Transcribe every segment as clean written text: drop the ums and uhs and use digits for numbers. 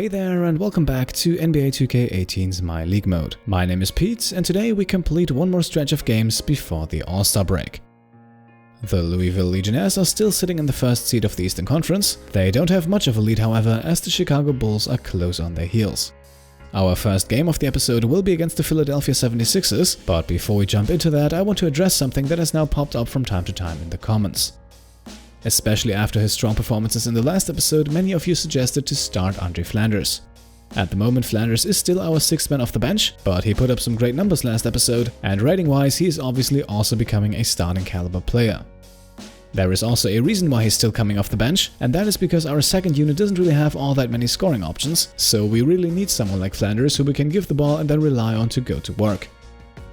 Hey there and welcome back to NBA 2K18's My League mode. My name is Pete and today we complete one more stretch of games before the All-Star break. The Louisville Legionnaires are still sitting in the first seed of the Eastern Conference. They don't have much of a lead however, as the Chicago Bulls are close on their heels. Our first game of the episode will be against the Philadelphia 76ers, but before we jump into that I want to address something that has now popped up from time to time in the comments. Especially after his strong performances in the last episode, many of you suggested to start Andre Flanders. At the moment Flanders is still our 6th man off the bench, but he put up some great numbers last episode, and rating-wise he is obviously also becoming a starting caliber player. There is also a reason why he's still coming off the bench, and that is because our second unit doesn't really have all that many scoring options, so we really need someone like Flanders who we can give the ball and then rely on to go to work.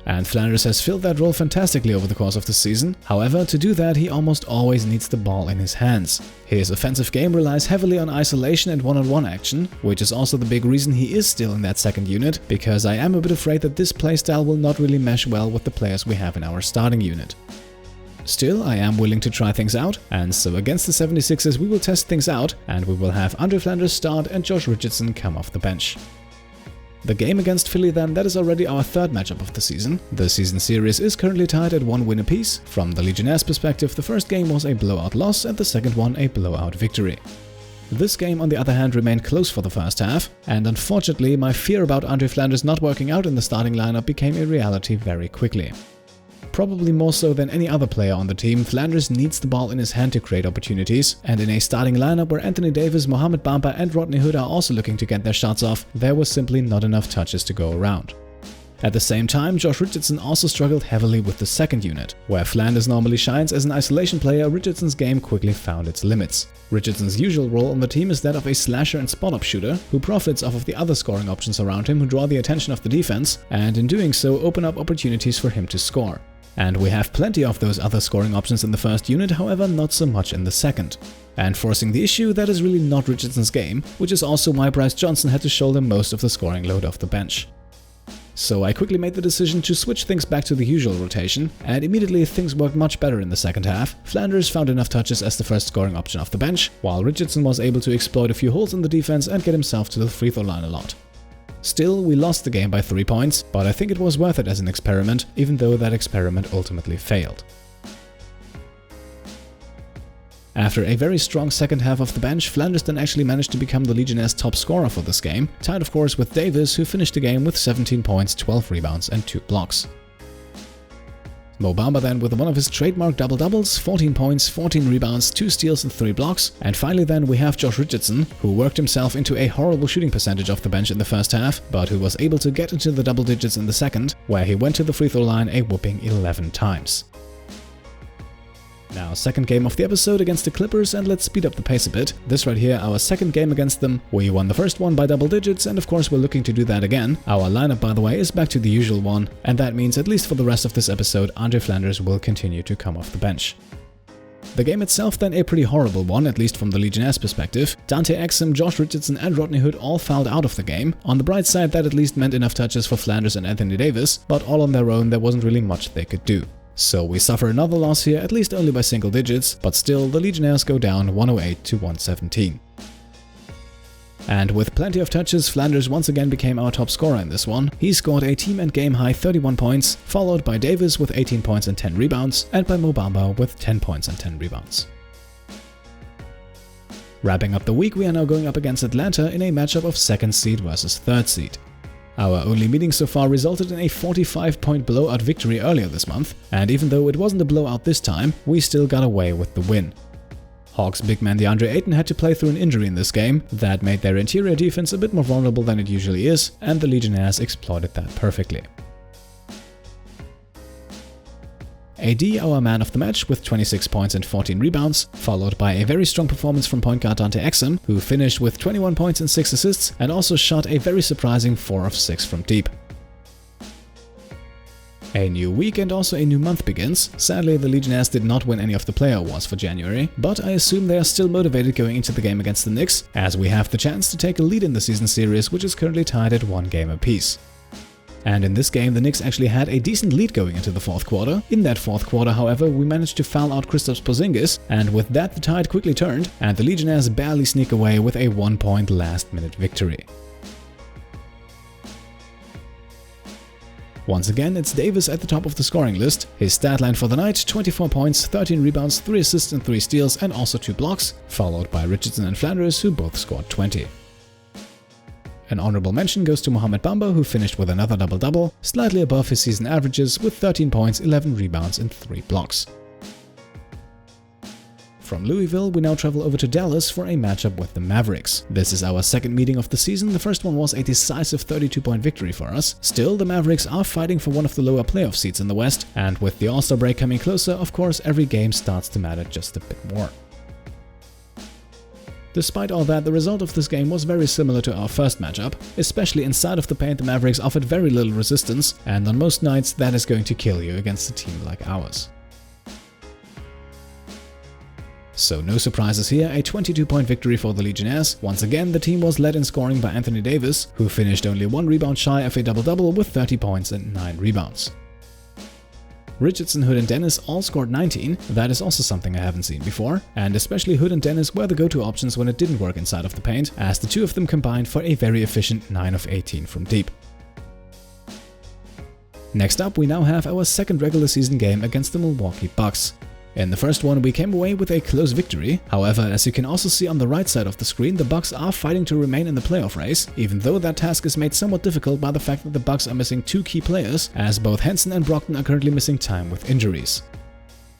And Flanders has filled that role fantastically over the course of the season. However, to do that he almost always needs the ball in his hands. His offensive game relies heavily on isolation and one-on-one action, which is also the big reason he is still in that second unit, because I am a bit afraid that this playstyle will not really mesh well with the players we have in our starting unit. Still, I am willing to try things out, and so against the 76ers we will test things out, and we will have Andre Flanders start and Josh Richardson come off the bench. The game against Philly then, that is already our third matchup of the season. The season series is currently tied at 1 win apiece. From the Legionnaires' perspective, the first game was a blowout loss and the second one a blowout victory. This game on the other hand remained close for the first half, and unfortunately my fear about Andre Flanders not working out in the starting lineup became a reality very quickly. Probably more so than any other player on the team, Flanders needs the ball in his hand to create opportunities, and in a starting lineup where Anthony Davis, Mohamed Bamba and Rodney Hood are also looking to get their shots off, there was simply not enough touches to go around. At the same time, Josh Richardson also struggled heavily with the second unit. Where Flanders normally shines as an isolation player, Richardson's game quickly found its limits. Richardson's usual role on the team is that of a slasher and spot-up shooter, who profits off of the other scoring options around him who draw the attention of the defense, and in doing so open up opportunities for him to score. And we have plenty of those other scoring options in the first unit, however not so much in the second. And forcing the issue, that is really not Richardson's game, which is also why Bryce Johnson had to shoulder most of the scoring load off the bench. So I quickly made the decision to switch things back to the usual rotation, and immediately things worked much better in the second half. Flanders found enough touches as the first scoring option off the bench, while Richardson was able to exploit a few holes in the defense and get himself to the free throw line a lot. Still, we lost the game by 3 points, but I think it was worth it as an experiment, even though that experiment ultimately failed. After a very strong second half off the bench, Flanders then actually managed to become the Legionnaires' top scorer for this game, tied of course with Davis, who finished the game with 17 points, 12 rebounds and 2 blocks. Mo Bamba then with one of his trademark double-doubles, 14 points, 14 rebounds, 2 steals and 3 blocks. And finally then we have Josh Richardson, who worked himself into a horrible shooting percentage off the bench in the first half, but who was able to get into the double digits in the second, where he went to the free throw line a whopping 11 times. Now, second game of the episode against the Clippers, and let's speed up the pace a bit. This right here, our second game against them. We won the first one by double digits, and of course we're looking to do that again. Our lineup, by the way, is back to the usual one, and that means at least for the rest of this episode, Andre Flanders will continue to come off the bench. The game itself then a pretty horrible one, at least from the Legionnaires' perspective. Dante Exum, Josh Richardson and Rodney Hood all fouled out of the game. On the bright side, that at least meant enough touches for Flanders and Anthony Davis, but all on their own there wasn't really much they could do. So we suffer another loss here, at least only by single digits, but still the Legionnaires go down 108 to 117. And with plenty of touches, Flanders once again became our top scorer in this one. He scored a team and game high 31 points, followed by Davis with 18 points and 10 rebounds, and by Mo Bamba with 10 points and 10 rebounds. Wrapping up the week, we are now going up against Atlanta in a matchup of 2nd seed versus 3rd seed. Our only meeting so far resulted in a 45-point blowout victory earlier this month, and even though it wasn't a blowout this time, we still got away with the win. Hawks big man DeAndre Ayton had to play through an injury in this game. That made their interior defense a bit more vulnerable than it usually is, and the Legionnaires exploited that perfectly. AD, our man of the match, with 26 points and 14 rebounds, followed by a very strong performance from point guard Dante Exum, who finished with 21 points and 6 assists, and also shot a very surprising 4 of 6 from deep. A new week and also a new month begins. Sadly, the Legionnaires did not win any of the player awards for January, but I assume they are still motivated going into the game against the Knicks, as we have the chance to take a lead in the season series, which is currently tied at 1 game apiece. and in this game the Knicks actually had a decent lead going into the fourth quarter. In that fourth quarter, however, we managed to foul out Kristaps Porzingis, and with that the tide quickly turned, and the Legionnaires barely sneak away with a 1-point last-minute victory. Once again, it's Davis at the top of the scoring list. His stat line for the night: 24 points, 13 rebounds, 3 assists and 3 steals, and also 2 blocks, followed by Richardson and Flanders, who both scored 20. An honorable mention goes to Mohamed Bamba, who finished with another double-double, slightly above his season averages with 13 points, 11 rebounds and 3 blocks. From Louisville, we now travel over to Dallas for a matchup with the Mavericks. This is our second meeting of the season. The first one was a decisive 32-point victory for us. Still, the Mavericks are fighting for one of the lower playoff seats in the West, and with the All-Star break coming closer, of course, every game starts to matter just a bit more. Despite all that, the result of this game was very similar to our first matchup. Especially inside of the paint, the Mavericks offered very little resistance, and on most nights that is going to kill you against a team like ours. So no surprises here, a 22-point victory for the Legionnaires. Once again, the team was led in scoring by Anthony Davis, who finished only 1 rebound shy of a double-double with 30 points and 9 rebounds. Richardson, Hood and Dennis all scored 19, that is also something I haven't seen before, and especially Hood and Dennis were the go-to options when it didn't work inside of the paint, as the two of them combined for a very efficient 9 of 18 from deep. Next up, we now have our second regular season game against the Milwaukee Bucks. In the first one, we came away with a close victory. However, as you can also see on the right side of the screen, the Bucks are fighting to remain in the playoff race, even though that task is made somewhat difficult by the fact that the Bucks are missing 2 key players, as both Henson and Brogdon are currently missing time with injuries.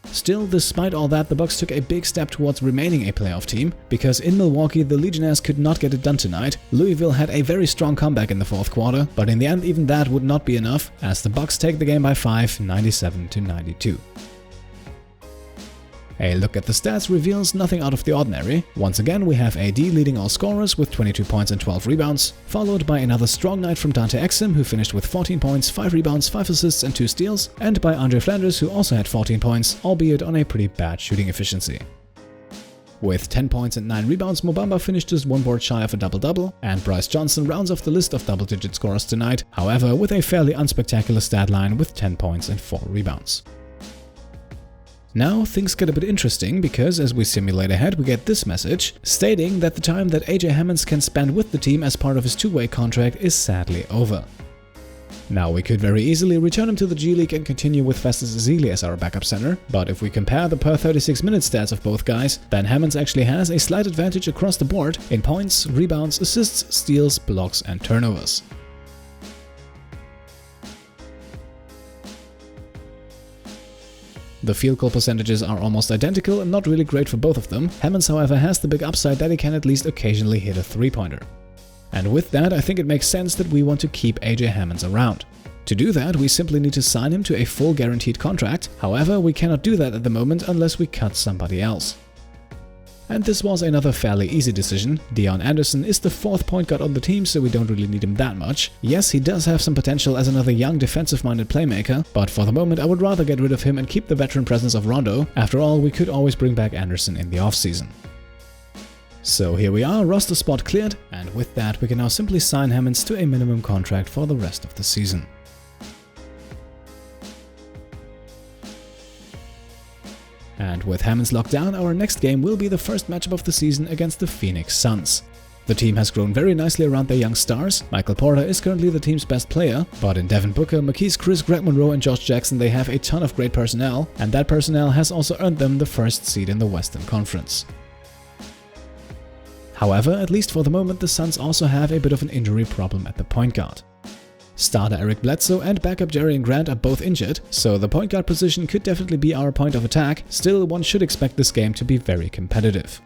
Still, despite all that, the Bucks took a big step towards remaining a playoff team, because in Milwaukee the Legionnaires could not get it done tonight. Louisville had a very strong comeback in the fourth quarter, but in the end even that would not be enough, as the Bucks take the game by 5, 97-92. A look at the stats reveals nothing out of the ordinary. Once again, we have AD leading all scorers with 22 points and 12 rebounds, followed by another strong night from Dante Exum, who finished with 14 points, 5 rebounds, 5 assists and 2 steals, and by Andre Flanders, who also had 14 points, albeit on a pretty bad shooting efficiency. With 10 points and 9 rebounds, Mo Bamba finished just 1 board shy of a double-double, and Bryce Johnson rounds off the list of double-digit scorers tonight, however with a fairly unspectacular stat line with 10 points and 4 rebounds. Now things get a bit interesting, because as we simulate ahead we get this message stating that the time that AJ Hammons can spend with the team as part of his 2-way contract is sadly over. Now we could very easily return him to the G League and continue with Festus Ezeli as our backup center, but if we compare the per 36-minute stats of both guys, then Hammons actually has a slight advantage across the board in points, rebounds, assists, steals, blocks and turnovers. The field goal percentages are almost identical and not really great for both of them. Hammons, however, has the big upside that he can at least occasionally hit a 3-pointer. And with that, I think it makes sense that we want to keep AJ Hammons around. To do that, we simply need to sign him to a full guaranteed contract. However, we cannot do that at the moment unless we cut somebody else. And this was another fairly easy decision. Dion Anderson is the 4th point guard on the team, so we don't really need him that much. Yes, he does have some potential as another young defensive-minded playmaker, but for the moment I would rather get rid of him and keep the veteran presence of Rondo. After all, we could always bring back Anderson in the offseason. So here we are, roster spot cleared, and with that we can now simply sign Hammons to a minimum contract for the rest of the season. And with Hammons locked down, our next game will be the first matchup of the season against the Phoenix Suns. The team has grown very nicely around their young stars. Michael Porter is currently the team's best player, but in Devin Booker, Marquise Chris, Greg Monroe and Josh Jackson they have a ton of great personnel, and that personnel has also earned them the first seed in the Western Conference. However, at least for the moment, the Suns also have a bit of an injury problem at the point guard. Starter Eric Bledsoe and backup Jerian Grant are both injured, so the point guard position could definitely be our point of attack. Still, one should expect this game to be very competitive.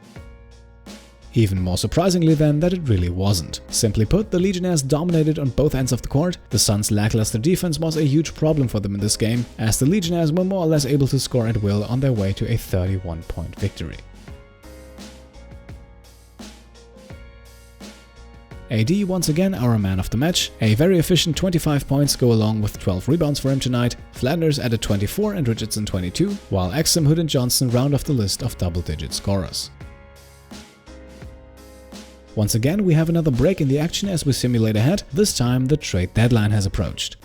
Even more surprisingly then, that it really wasn't. Simply put, the Legionnaires dominated on both ends of the court. The Suns' lackluster defense was a huge problem for them in this game, as the Legionnaires were more or less able to score at will on their way to a 31-point victory. AD once again our man of the match. A very efficient 25 points go along with 12 rebounds for him tonight. Flanders added 24 and Richardson 22, while Exum, Hood and Johnson round off the list of double-digit scorers. Once again we have another break in the action as we simulate ahead. This time the trade deadline has approached.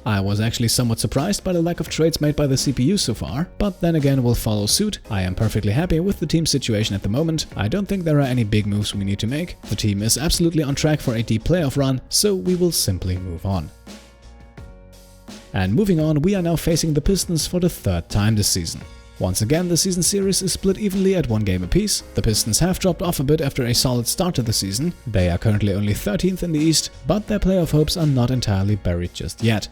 I was actually somewhat surprised by the lack of trades made by the CPU so far, but then again we'll follow suit. I am perfectly happy with the team's situation at the moment. I don't think there are any big moves we need to make. The team is absolutely on track for a deep playoff run, so we will simply move on. And moving on, we are now facing the Pistons for the third time this season. Once again, the season series is split evenly at 1 game apiece. The Pistons have dropped off a bit after a solid start to the season. They are currently only 13th in the East, but their playoff hopes are not entirely buried just yet.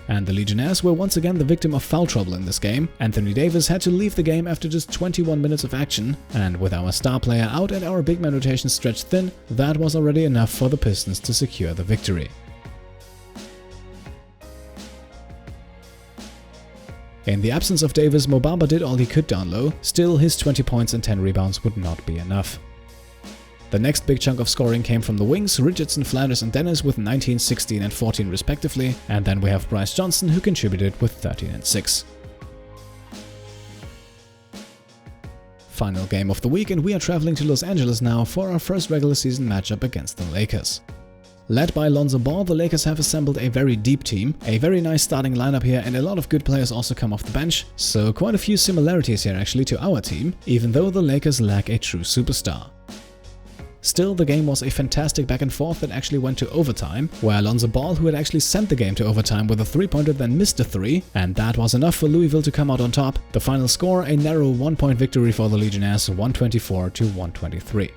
And the Legionnaires were once again the victim of foul trouble in this game. Anthony Davis had to leave the game after just 21 minutes of action, and with our star player out and our big man rotation stretched thin, that was already enough for the Pistons to secure the victory. In the absence of Davis, Bamba did all he could down low. Still, his 20 points and 10 rebounds would not be enough. The next big chunk of scoring came from the wings, Richardson, Flanders and Dennis with 19, 16 and 14 respectively, and then we have Bryce Johnson who contributed with 13 and 6. Final game of the week, and we are traveling to Los Angeles now for our first regular season matchup against the Lakers. Led by Lonzo Ball, the Lakers have assembled a very deep team, a very nice starting lineup here, and a lot of good players also come off the bench, so quite a few similarities here actually to our team, even though the Lakers lack a true superstar. Still, the game was a fantastic back and forth that actually went to overtime, where Lonzo Ball, who had actually sent the game to overtime with a 3-pointer, then missed a 3, and that was enough for Louisville to come out on top. The final score, a narrow 1-point victory for the Legionnaires, 124-123.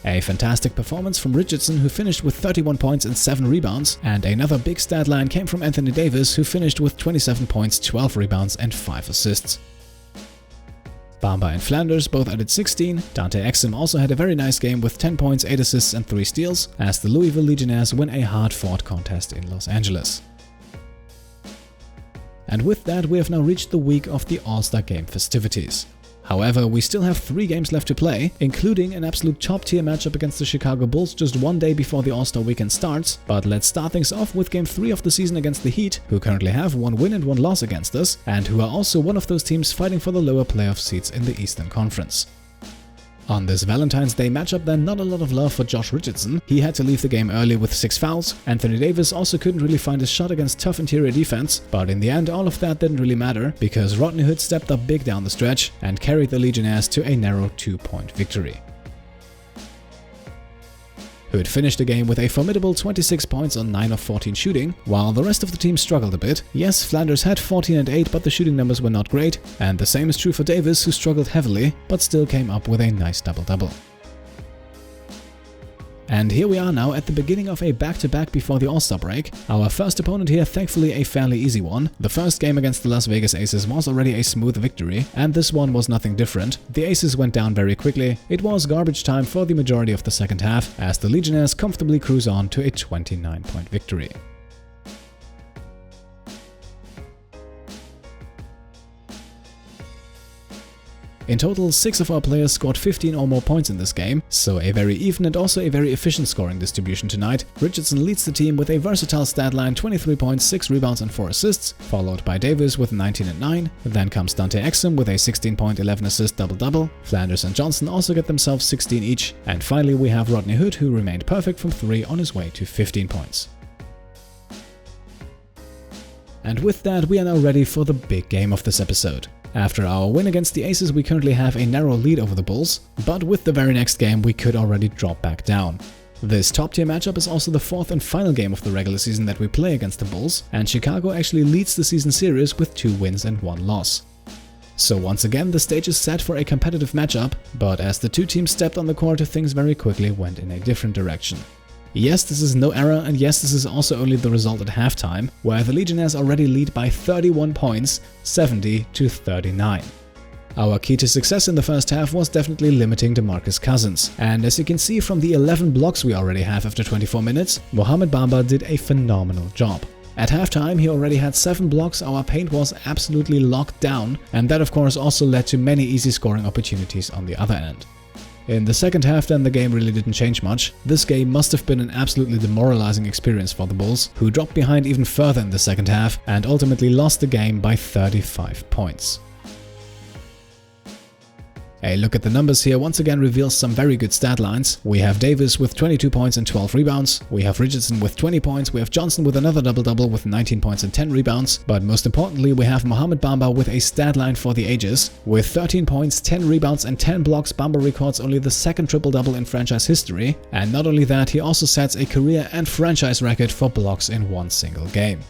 A fantastic performance from Richardson, who finished with 31 points and 7 rebounds, and another big stat line came from Anthony Davis, who finished with 27 points, 12 rebounds and 5 assists. Bamba and Flanders both added 16, Dante Exum also had a very nice game with 10 points, 8 assists and 3 steals, as the Louisville Legionnaires win a hard-fought contest in Los Angeles. And with that, we have now reached the week of the All-Star Game festivities. However, we still have 3 games left to play, including an absolute top-tier matchup against the Chicago Bulls just 1 day before the All-Star weekend starts. But let's start things off with Game 3 of the season against the Heat, who currently have 1 win and 1 loss against us, and who are also one of those teams fighting for the lower playoff seats in the Eastern Conference. On this Valentine's Day matchup, then, not a lot of love for Josh Richardson. He had to leave the game early with 6 fouls. Anthony Davis also couldn't really find his shot against tough interior defense, but in the end all of that didn't really matter, because Rodney Hood stepped up big down the stretch and carried the Legionnaires to a narrow 2-point victory. Hood finished the game with a formidable 26 points on 9 of 14 shooting, while the rest of the team struggled a bit. Yes, Flanders had 14 and 8, but the shooting numbers were not great, and the same is true for Davis, who struggled heavily, but still came up with a nice double-double. And here we are now at the beginning of a back-to-back before the All-Star break. Our first opponent here, thankfully a fairly easy one. The first game against the Las Vegas Aces was already a smooth victory, and this one was nothing different. The Aces went down very quickly. It was garbage time for the majority of the second half, as the Legionnaires comfortably cruise on to a 29-point victory. In total, 6 of our players scored 15 or more points in this game, so a very even and also a very efficient scoring distribution tonight. Richardson leads the team with a versatile stat line, 23 points, 6 rebounds and 4 assists, followed by Davis with 19 and 9. Then comes Dante Exum with a 16-point, 11 assist double-double. Flanders and Johnson also get themselves 16 each. And finally we have Rodney Hood, who remained perfect from 3 on his way to 15 points. And with that, we are now ready for the big game of this episode. After our win against the Aces, we currently have a narrow lead over the Bulls, but with the very next game we could already drop back down. This top-tier matchup is also the 4th and final game of the regular season that we play against the Bulls, and Chicago actually leads the season series with 2 wins and 1 loss. So once again, the stage is set for a competitive matchup, but as the 2 teams stepped on the court, things very quickly went in a different direction. Yes, this is no error, and yes, this is also only the result at halftime, where the Legionnaires already lead by 31 points, 70-39. Our key to success in the first half was definitely limiting Demarcus Cousins, and as you can see from the 11 blocks we already have after 24 minutes, Mohamed Bamba did a phenomenal job. At halftime, he already had 7 blocks, our paint was absolutely locked down, and that of course also led to many easy scoring opportunities on the other end. In the second half then, the game really didn't change much. This game must have been an absolutely demoralizing experience for the Bulls, who dropped behind even further in the second half and ultimately lost the game by 35 points. A look at the numbers here once again reveals some very good stat lines. We have Davis with 22 points and 12 rebounds. We have Richardson with 20 points. We have Johnson with another double-double with 19 points and 10 rebounds. But most importantly, we have Mohamed Bamba with a stat line for the ages. With 13 points, 10 rebounds and 10 blocks, Bamba records only the second triple-double in franchise history. And not only that, he also sets a career and franchise record for blocks in one single game.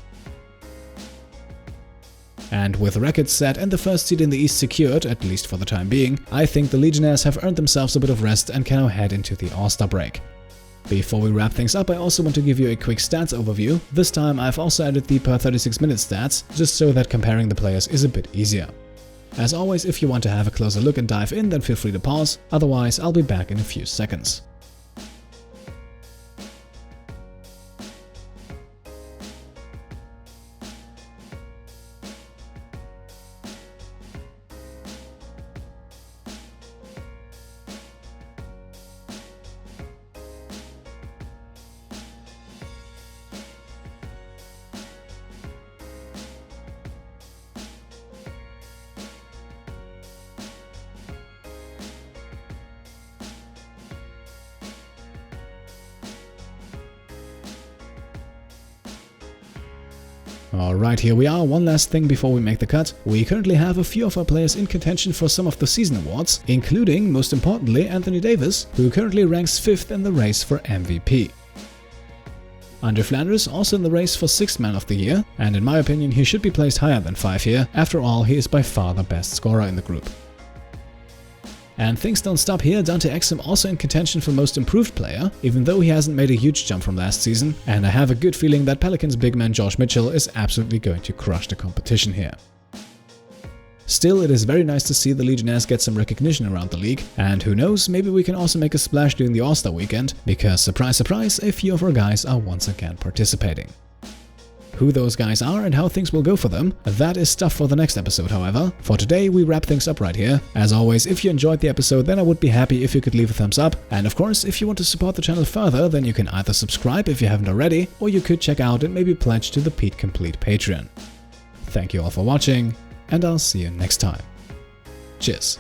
And with records set and the first seed in the East secured, at least for the time being, I think the Legionnaires have earned themselves a bit of rest and can now head into the All-Star break. Before we wrap things up, I also want to give you a quick stats overview. This time I've also added the per 36-minute stats, just so that comparing the players is a bit easier. As always, if you want to have a closer look and dive in, then feel free to pause, otherwise I'll be back in a few seconds. Alright, here we are. One last thing before we make the cut. We currently have a few of our players in contention for some of the season awards, including, most importantly, Anthony Davis, who currently ranks 5th in the race for MVP. Andre Flanders also in the race for 6th Man of the Year, and in my opinion he should be placed higher than 5 here. After all, he is by far the best scorer in the group. And things don't stop here. Dante Exum also in contention for Most Improved Player, even though he hasn't made a huge jump from last season, and I have a good feeling that Pelicans big man Josh Mitchell is absolutely going to crush the competition here. Still, it is very nice to see the Legionnaires get some recognition around the league, and who knows, maybe we can also make a splash during the All-Star weekend, because surprise surprise, a few of our guys are once again participating. Who those guys are and how things will go for them, that is stuff for the next episode, however. For today, we wrap things up right here. As always, if you enjoyed the episode, then I would be happy if you could leave a thumbs up. And of course, if you want to support the channel further, then you can either subscribe if you haven't already, or you could check out and maybe pledge to the Pete Complete Patreon. Thank you all for watching, and I'll see you next time. Cheers.